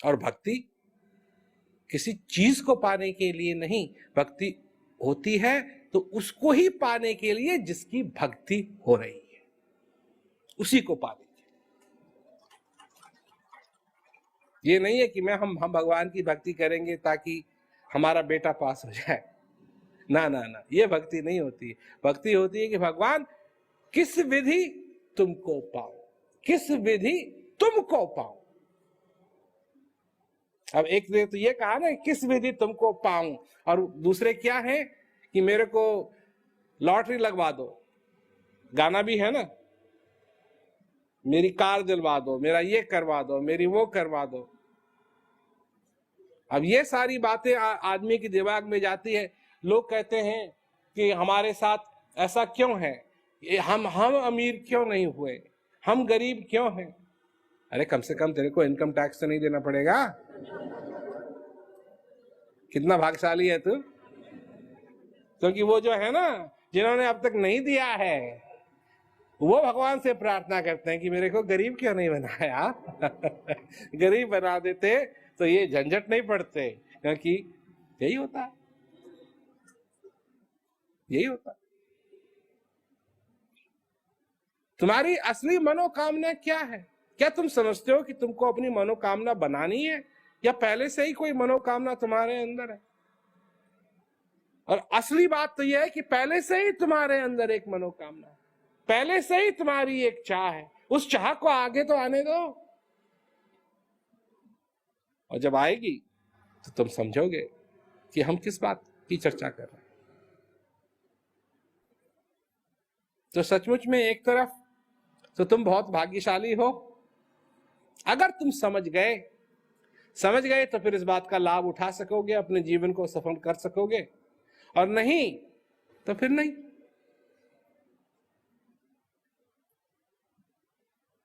और भक्ति किसी चीज को पाने के लिए नहीं, भक्ति होती है तो उसको ही पाने के लिए जिसकी भक्ति हो रही है, उसी को पाने के। ये नहीं है कि हम भगवान की भक्ति करेंगे ताकि हमारा बेटा पास हो जाए, ना ना ना, ये भक्ति नहीं होती। भक्ति होती है कि भगवान किस विधि तुमको पाऊं, किस विधि तुमको पाऊं। अब एक तो ये कहा ना किस विधि तुमको पाऊं, और दूसरे क्या है कि मेरे को लॉटरी लगवा दो, गाना भी है ना, मेरी कार दिलवा दो, मेरा ये करवा दो, मेरी वो करवा दो। अब ये सारी बातें आदमी की दिमाग में जाती है। लोग कहते हैं कि हमारे साथ ऐसा क्यों है, हम अमीर क्यों नहीं हुए, हम गरीब क्यों हैं। अरे कम से कम तेरे को इनकम टैक्स तो नहीं देना पड़ेगा। कितना भाग्यशाली है तू, क्योंकि वो जो है ना जिन्होंने अब तक नहीं दिया है, वो भगवान से प्रार्थना करते हैं कि मेरे को गरीब क्यों नहीं बनाया। गरीब बना देते तो ये झंझट नहीं पड़ते, क्योंकि यही होता, यही होता। तुम्हारी असली मनोकामना क्या है? क्या तुम समझते हो कि तुमको अपनी मनोकामना बनानी है, या पहले से ही कोई मनोकामना तुम्हारे अंदर है? और असली बात तो यह है कि पहले से ही तुम्हारे अंदर एक मनोकामना है, पहले से ही तुम्हारी एक चाह है। उस चाह को आगे तो आने दो, और जब आएगी तो तुम समझोगे कि हम किस बात की चर्चा कर रहे हैं। तो सचमुच में एक तरफ तो तुम बहुत भाग्यशाली हो, अगर तुम समझ गए तो फिर इस बात का लाभ उठा सकोगे, अपने जीवन को सफल कर सकोगे, और नहीं तो फिर नहीं।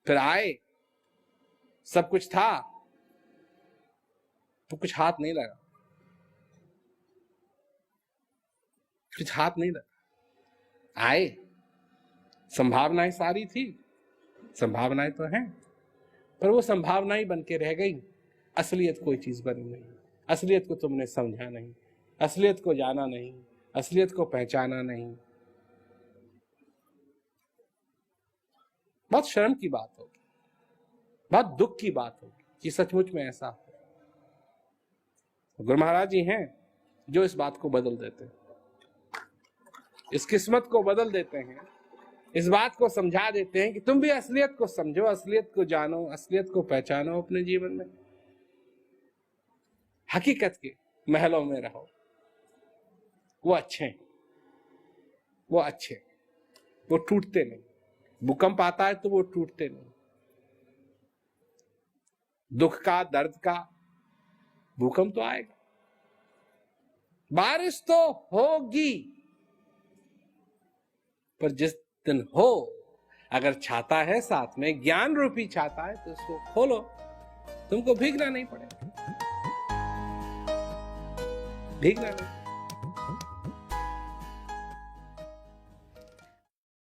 फिर आए, सब कुछ था तो कुछ हाथ नहीं लगा, कुछ हाथ नहीं लगा। आए, संभावनाएं सारी थी, संभावनाएं तो हैं, पर वो संभावनाएं बन के रह गई, असलियत कोई चीज बनी नहीं। असलियत को तुमने समझा नहीं, असलियत को जाना नहीं, असलियत को पहचाना नहीं। बहुत शर्म की बात होगी, बहुत दुख की बात होगी कि सचमुच में ऐसा हो। गुरु महाराज जी हैं जो इस बात को बदल देते हैं, इस किस्मत को बदल देते हैं, इस बात को समझा देते हैं कि तुम भी असलियत को समझो, असलियत को जानो, असलियत को पहचानो अपने जीवन में, हकीकत के महलों में रहो। वो अच्छे हैं, वो अच्छे, वो टूटते नहीं। भूकंप आता है तो वो टूटते नहीं। दुख का, दर्द का भूकंप तो आएगा, बारिश तो होगी, पर जिस दिन हो, अगर छाता है साथ में, ज्ञान रूपी छाता है, तो उसको खोलो, तुमको भीगना नहीं पड़ेगा, भीगना नहीं।